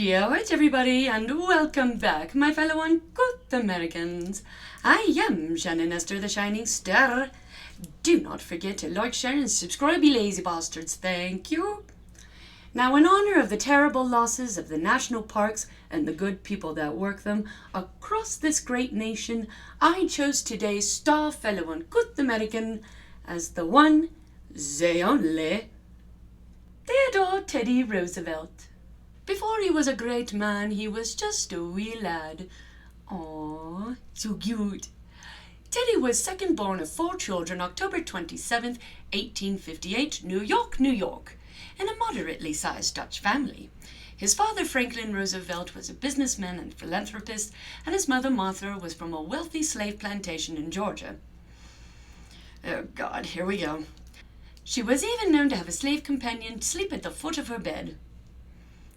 Dear everybody, and welcome back, my fellow uncouth Americans. I am Shannon Esther, the Shining Star. Do not forget to like, share, and subscribe, you lazy bastards. Thank you. Now, in honor of the terrible losses of the national parks and the good people that work them across this great nation, I chose today's star fellow uncouth American as the one, the only, Theodore Teddy Roosevelt. Before he was a great man, he was just a wee lad. Aww, so cute. Teddy was second born of 4 children, October 27th, 1858, New York, New York, in a moderately sized Dutch family. His father, Franklin Roosevelt, was a businessman and philanthropist, and his mother, Martha, was from a wealthy slave plantation in Georgia. Oh God, here we go. She was even known to have a slave companion sleep at the foot of her bed.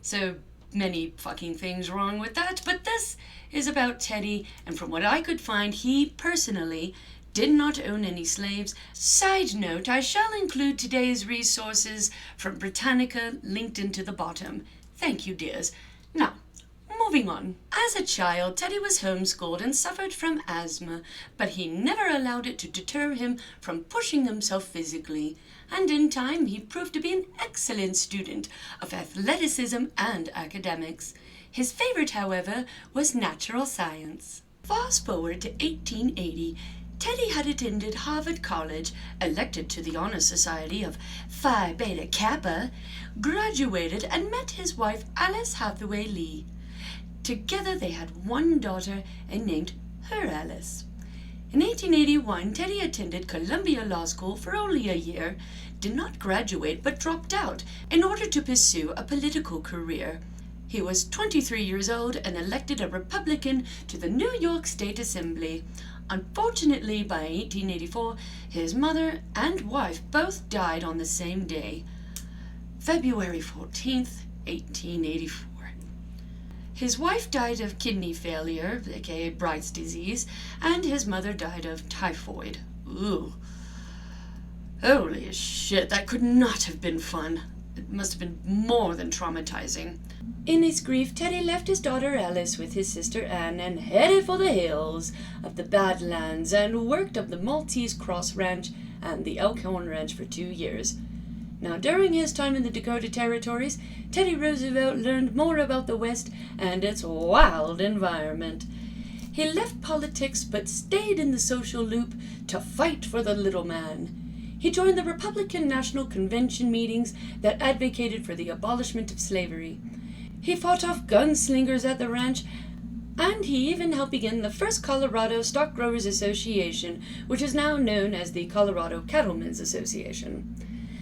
So many fucking things wrong with that, but this is about Teddy, and from what I could find, he personally did not own any slaves. Side note, I shall include today's resources from Britannica linked into the bottom. Thank you, dears. Now, moving on. As a child, Teddy was homeschooled and suffered from asthma, but he never allowed it to deter him from pushing himself physically. And in time, he proved to be an excellent student of athleticism and academics. His favorite, however, was natural science. Fast forward to 1880, Teddy had attended Harvard College, elected to the Honor Society of Phi Beta Kappa, graduated, and met his wife Alice Hathaway Lee. Together they had one daughter and named her Alice. In 1881, Teddy attended Columbia Law School for only a year, did not graduate but dropped out in order to pursue a political career. He was 23 years old and elected a Republican to the New York State Assembly. Unfortunately, by 1884, his mother and wife both died on the same day, February 14th, 1884. His wife died of kidney failure, aka Bright's disease, and his mother died of typhoid. Ooh. Holy shit, that could not have been fun. It must have been more than traumatizing. In his grief, Teddy left his daughter Alice with his sister Anne and headed for the hills of the Badlands and worked up the Maltese Cross Ranch and the Elkhorn Ranch for 2 years. Now, during his time in the Dakota Territories, Teddy Roosevelt learned more about the West and its wild environment. He left politics but stayed in the social loop to fight for the little man. He joined the Republican National Convention meetings that advocated for the abolishment of slavery. He fought off gunslingers at the ranch, and he even helped begin the first Colorado Stock Growers Association, which is now known as the Colorado Cattlemen's Association.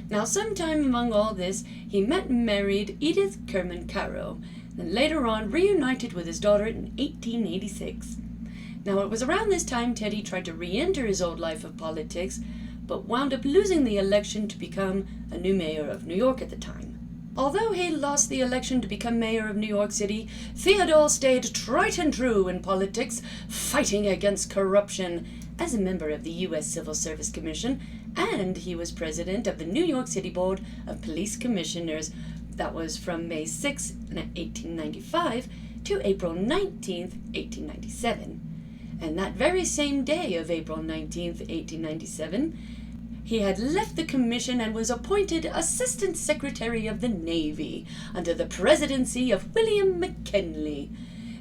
Now, sometime among all this, he met and married Edith Kerman Caro, and later on reunited with his daughter in 1886. Now, it was around this time Teddy tried to re-enter his old life of politics, but wound up losing the election to become a new mayor of New York at the time. Although he lost the election to become mayor of New York City, Theodore stayed trite and true in politics, fighting against corruption as a member of the U.S. Civil Service Commission, and he was president of the New York City Board of Police Commissioners. That was from May 6, 1895 to April 19, 1897. And that very same day of April 19, 1897, he had left the commission and was appointed Assistant Secretary of the Navy under the presidency of William McKinley.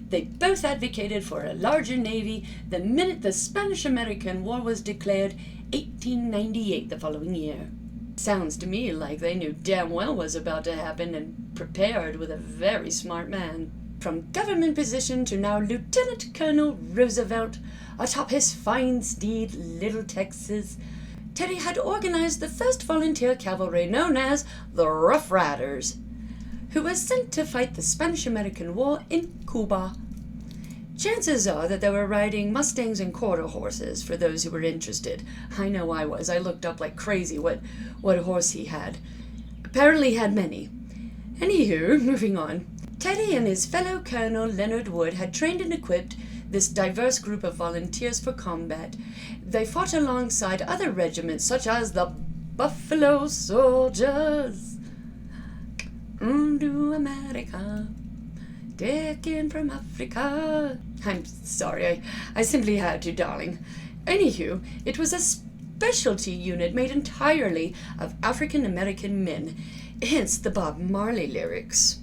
They both advocated for a larger navy the minute the Spanish-American War was declared 1898 the following year. Sounds to me like they knew damn well what was about to happen and prepared with a very smart man. From government position to now Lieutenant Colonel Roosevelt, atop his fine steed, Little Texas, Teddy had organized the first volunteer cavalry known as the Rough Riders, who was sent to fight the Spanish-American War in Cuba. Chances are that they were riding Mustangs and quarter horses, for those who were interested. I know I was. I looked up like crazy what horse he had. Apparently he had many. Anywho, moving on. Teddy and his fellow Colonel Leonard Wood had trained and equipped this diverse group of volunteers for combat. They fought alongside other regiments such as the Buffalo Soldiers. To America. taken from Africa. I'm sorry, I simply had to, darling. Anywho, it was a specialty unit made entirely of African American men, hence the Bob Marley lyrics.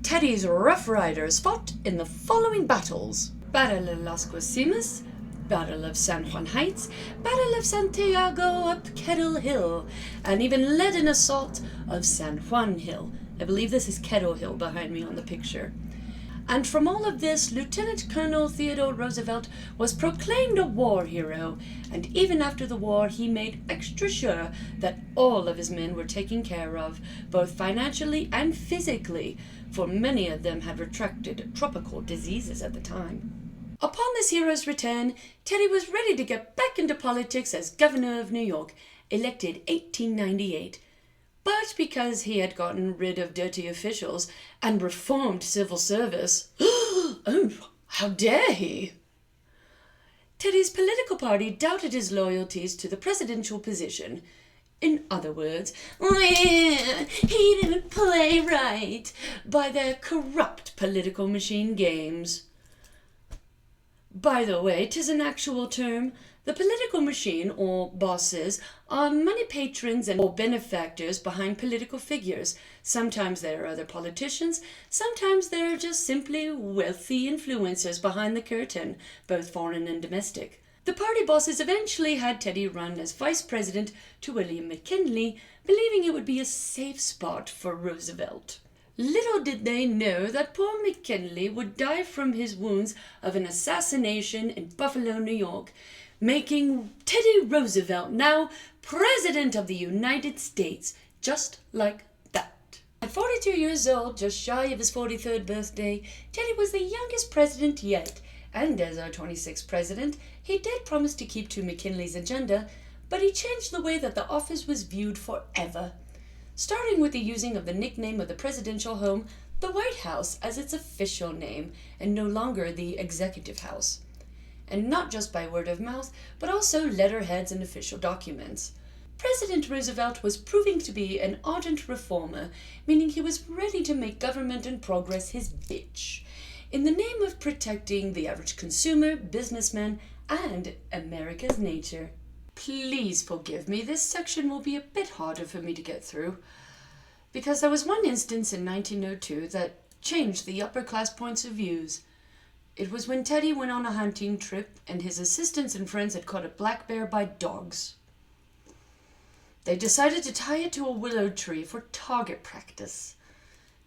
Teddy's Rough Riders fought in the following battles: Battle of Las Guasimas, Battle of San Juan Heights, Battle of Santiago up Kettle Hill, and even led an assault of San Juan Hill. I believe this is Kettle Hill behind me on the picture. And from all of this, Lieutenant Colonel Theodore Roosevelt was proclaimed a war hero, and even after the war he made extra sure that all of his men were taken care of, both financially and physically, for many of them had contracted tropical diseases at the time. Upon this hero's return, Teddy was ready to get back into politics as governor of New York, elected 1898. But because he had gotten rid of dirty officials and reformed civil service, oh, how dare he? Teddy's political party doubted his loyalties to the presidential position. In other words, he didn't play right by their corrupt political machine games. By the way, 'tis an actual term. The political machine, or bosses, are money patrons or benefactors behind political figures. Sometimes there are other politicians, sometimes there are just simply wealthy influencers behind the curtain, both foreign and domestic. The party bosses eventually had Teddy run as vice president to William McKinley, believing it would be a safe spot for Roosevelt. Little did they know that poor McKinley would die from his wounds of an assassination in Buffalo, New York, making Teddy Roosevelt now President of the United States, just like that. At 42 years old, just shy of his 43rd birthday, Teddy was the youngest president yet, and as our 26th president, he did promise to keep to McKinley's agenda, but he changed the way that the office was viewed forever, starting with the using of the nickname of the presidential home, the White House, as its official name, and no longer the Executive House. And not just by word of mouth, but also letterheads and official documents. President Roosevelt was proving to be an ardent reformer, meaning he was ready to make government and progress his bitch, in the name of protecting the average consumer, businessman, and America's nature. Please forgive me, this section will be a bit harder for me to get through, because there was one instance in 1902 that changed the upper class points of views. It was when Teddy went on a hunting trip and his assistants and friends had caught a black bear by dogs. They decided to tie it to a willow tree for target practice.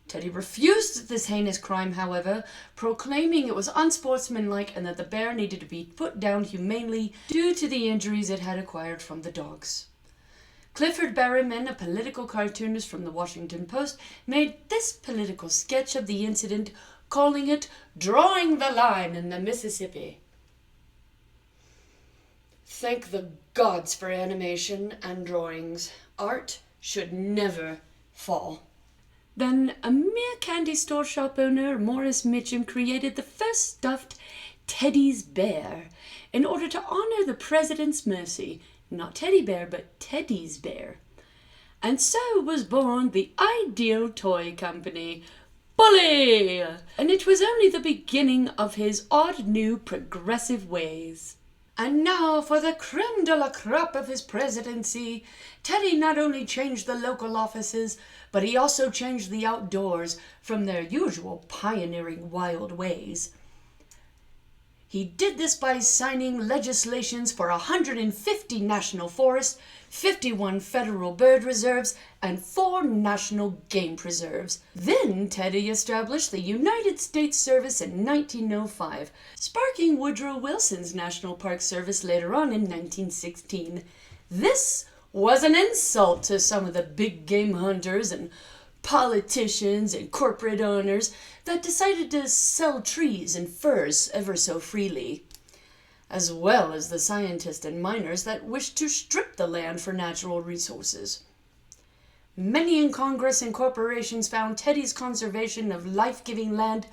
Teddy refused this heinous crime, however, proclaiming it was unsportsmanlike and that the bear needed to be put down humanely due to the injuries it had acquired from the dogs. Clifford Berryman, a political cartoonist from the Washington Post, made this political sketch of the incident, calling it "Drawing the Line in the Mississippi." Thank the gods for animation and drawings. Art should never fall. Then a mere candy store shop owner, Morris Mitchum, created the first stuffed Teddy's Bear in order to honor the president's mercy. Not Teddy Bear, but Teddy's Bear. And so was born the ideal toy company, Bully! And it was only the beginning of his odd new progressive ways. And now for the creme de la crop of his presidency, Teddy not only changed the local offices, but he also changed the outdoors from their usual pioneering wild ways. He did this by signing legislations for 150 national forests, 51 federal bird reserves, and 4 national game preserves. Then Teddy established the United States Service in 1905, sparking Woodrow Wilson's National Park Service later on in 1916. This was an insult to some of the big game hunters and politicians and corporate owners that decided to sell trees and furs ever so freely, as well as the scientists and miners that wished to strip the land for natural resources. Many in Congress and corporations found Teddy's conservation of life-giving land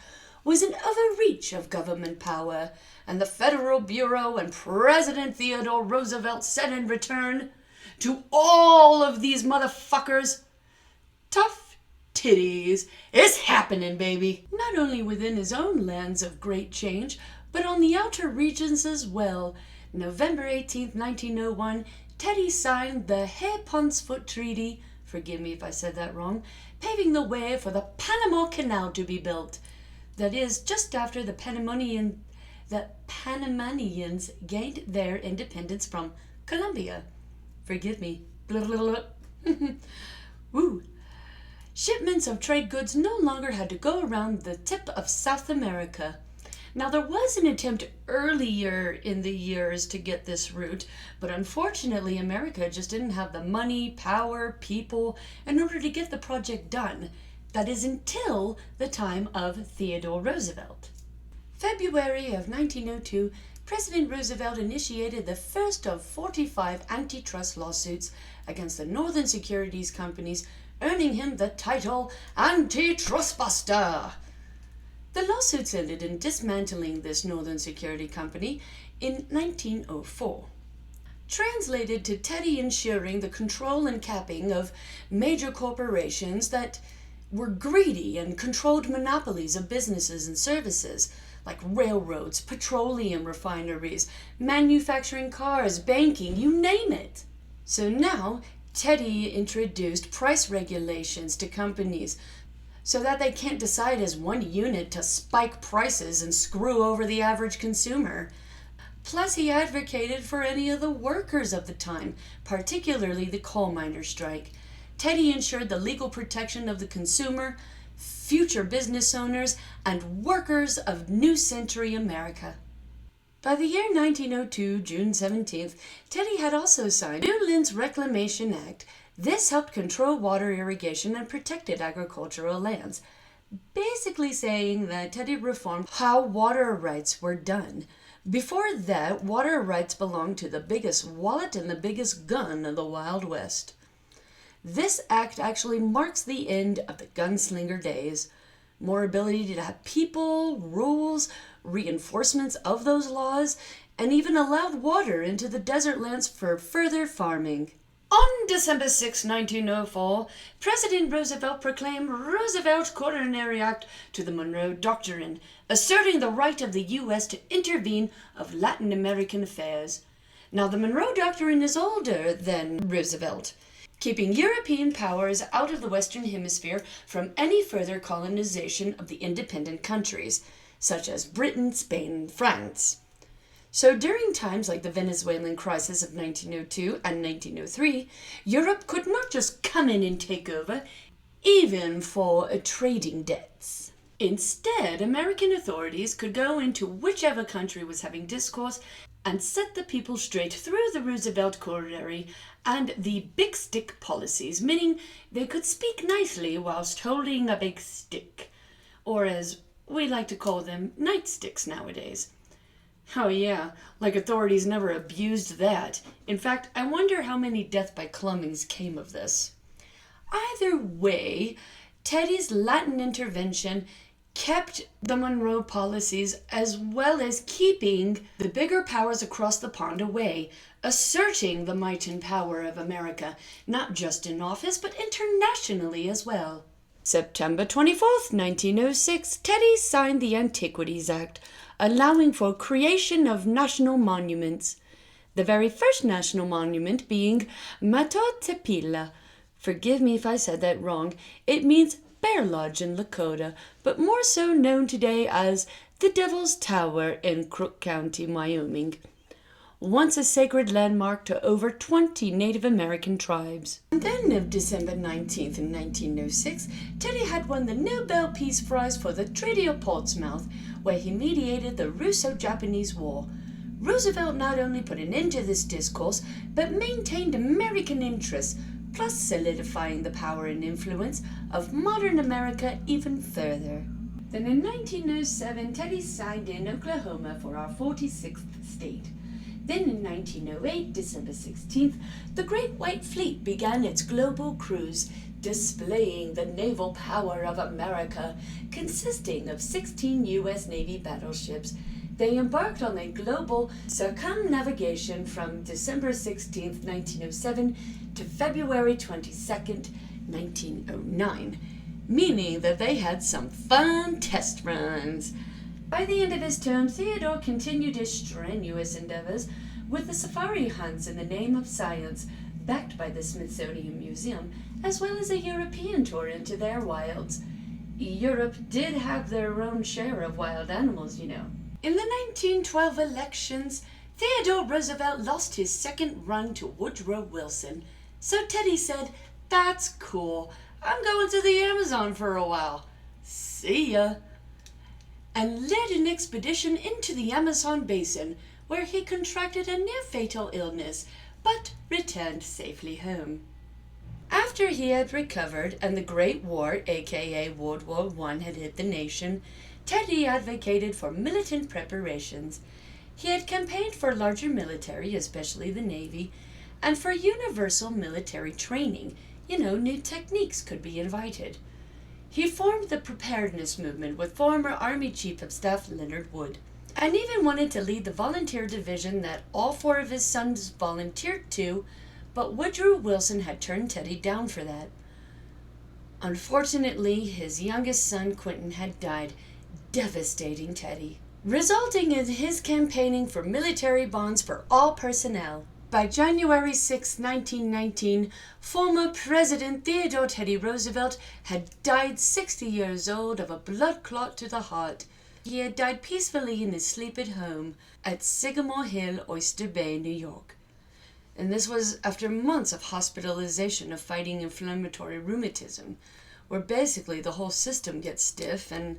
was an overreach of government power, and the Federal Bureau and President Theodore Roosevelt said in return, "To all of these motherfuckers, tough titties. It's happening, baby. Not only within his own lands of great change, but on the outer regions as well. November 18th, 1901, Teddy signed the Hair-Pons-Foot Treaty, forgive me if I said that wrong, paving the way for the Panama Canal to be built. That is, just after the Panamanians gained their independence from Colombia. Forgive me. Woo. Shipments of trade goods no longer had to go around the tip of South America. Now, there was an attempt earlier in the years to get this route, but unfortunately America just didn't have the money, power, people in order to get the project done. That is until the time of Theodore Roosevelt. February of 1902, President Roosevelt initiated the first of 45 antitrust lawsuits against the Northern securities companies, earning him the title Antitrust Buster. The lawsuits ended in dismantling this Northern security company in 1904. Translated to Teddy ensuring the control and capping of major corporations that were greedy and controlled monopolies of businesses and services, like railroads, petroleum refineries, manufacturing cars, banking, you name it. So now, Teddy introduced price regulations to companies so that they can't decide as one unit to spike prices and screw over the average consumer. Plus, he advocated for any of the workers of the time, particularly the coal miner strike. Teddy ensured the legal protection of the consumer, future business owners, and workers of New Century America. By the year 1902, June 17th, Teddy had also signed Newlands Reclamation Act. This helped control water irrigation and protected agricultural lands, basically saying that Teddy reformed how water rights were done. Before that, water rights belonged to the biggest wallet and the biggest gun of the Wild West. This act actually marks the end of the gunslinger days. More ability to have people, rules, reinforcements of those laws, and even allowed water into the desert lands for further farming. On December 6, 1904, President Roosevelt proclaimed Roosevelt Coronary Act to the Monroe Doctrine, asserting the right of the U.S. to intervene of Latin American affairs. Now, the Monroe Doctrine is older than Roosevelt, keeping European powers out of the Western Hemisphere from any further colonization of the independent countries, such as Britain, Spain, and France. So during times like the Venezuelan Crisis of 1902 and 1903, Europe could not just come in and take over, even for trading debts. Instead, American authorities could go into whichever country was having discourse and set the people straight through the Roosevelt Coronary and the big stick policies, meaning they could speak nicely whilst holding a big stick, or as we like to call them, nightsticks nowadays. Oh yeah, like authorities never abused that. In fact, I wonder how many death by clubbings came of this. Either way, Teddy's Latin intervention kept the Monroe policies as well as keeping the bigger powers across the pond away, asserting the might and power of America, not just in office, but internationally as well. September 24th, 1906, Teddy signed the Antiquities Act, allowing for creation of national monuments. The very first national monument being Matotepila. Forgive me if I said that wrong. It means Bear Lodge in Lakota, but more so known today as the Devil's Tower in Crook County, Wyoming. Once a sacred landmark to over 20 Native American tribes. And then of December 19th in 1906, Teddy had won the Nobel Peace Prize for the Treaty of Portsmouth, where he mediated the Russo-Japanese War. Roosevelt not only put an end to this discourse, but maintained American interests, plus solidifying the power and influence of modern America even further. Then in 1907, Teddy signed in Oklahoma for our 46th state. Then in 1908, December 16th, the Great White Fleet began its global cruise, displaying the naval power of America, consisting of 16 U.S. Navy battleships. They embarked on a global circumnavigation from December 16th, 1907 to February 22nd, 1909. meaning that they had some fun test runs. By the end of his term, Theodore continued his strenuous endeavors with the safari hunts in the name of science, backed by the Smithsonian Museum, as well as a European tour into their wilds. Europe did have their own share of wild animals, you know. In the 1912 elections, Theodore Roosevelt lost his second run to Woodrow Wilson. So Teddy said, "That's cool. I'm going to the Amazon for a while. See ya." And led an expedition into the Amazon basin, where he contracted a near-fatal illness, but returned safely home. After he had recovered and the Great War, aka World War I, had hit the nation, Teddy advocated for militant preparations. He had campaigned for larger military, especially the Navy, and for universal military training. New techniques could be invited. He formed the preparedness movement with former Army Chief of Staff Leonard Wood, and even wanted to lead the volunteer division that all 4 of his sons volunteered to, but Woodrow Wilson had turned Teddy down for that. Unfortunately, his youngest son, Quentin, had died, devastating Teddy, resulting in his campaigning for military bonds for all personnel. By January 6, 1919, former President Theodore Teddy Roosevelt had died 60 years old of a blood clot to the heart. He had died peacefully in his sleep at home at Sycamore Hill, Oyster Bay, New York. And this was after months of hospitalization of fighting inflammatory rheumatism, where basically the whole system gets stiff and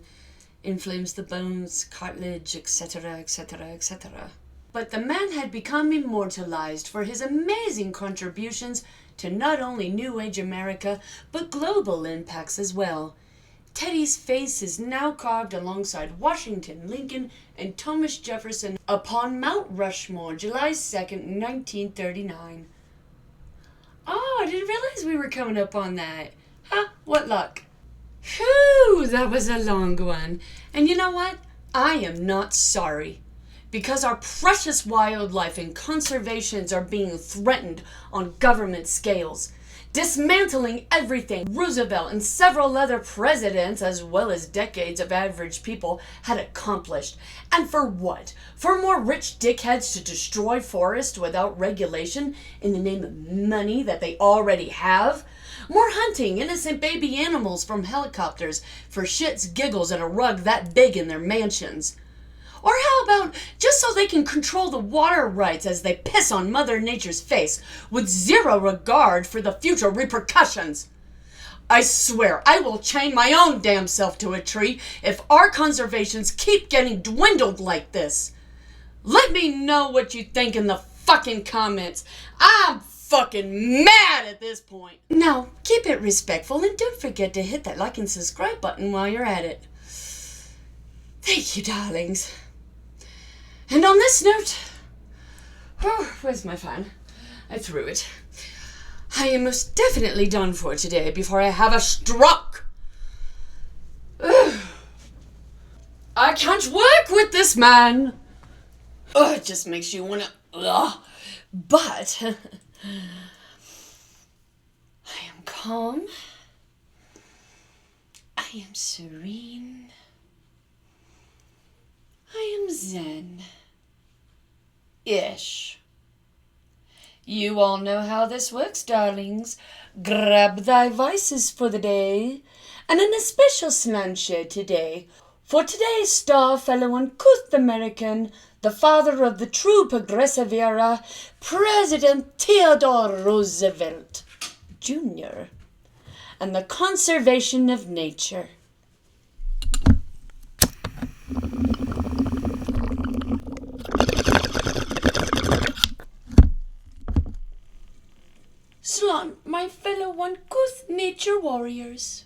inflames the bones, cartilage, etc., etc., etc. But the man had become immortalized for his amazing contributions to not only New Age America, but global impacts as well. Teddy's face is now carved alongside Washington, Lincoln, and Thomas Jefferson upon Mount Rushmore, July 2nd, 1939. Oh, I didn't realize we were coming up on that. What luck. Whew, that was a long one. And you know what? I am not sorry. Because our precious wildlife and conservations are being threatened on government scales. Dismantling everything Roosevelt and several other presidents, as well as decades of average people, had accomplished. And for what? For more rich dickheads to destroy forests without regulation in the name of money that they already have? More hunting innocent baby animals from helicopters for shits, giggles, and a rug that big in their mansions. Or how about just so they can control the water rights as they piss on Mother Nature's face with zero regard for the future repercussions? I swear I will chain my own damn self to a tree if our conservations keep getting dwindled like this. Let me know what you think in the fucking comments. I'm fucking mad at this point. Now, keep it respectful and don't forget to hit that like and subscribe button while you're at it. Thank you, darlings. And on this note, where's my fan? I threw it. I am most definitely done for today before I have a stroke. I can't work with this man. It just makes you wanna. But I am calm. I am serene. I am zen. Ish. You all know how this works, darlings. Grab thy vices for the day, and an especial slanche today for today's star fellow uncouth American, the father of the true progressive era, President Theodore Roosevelt, Jr., and the conservation of nature. Salon, my fellow uncouth nature warriors.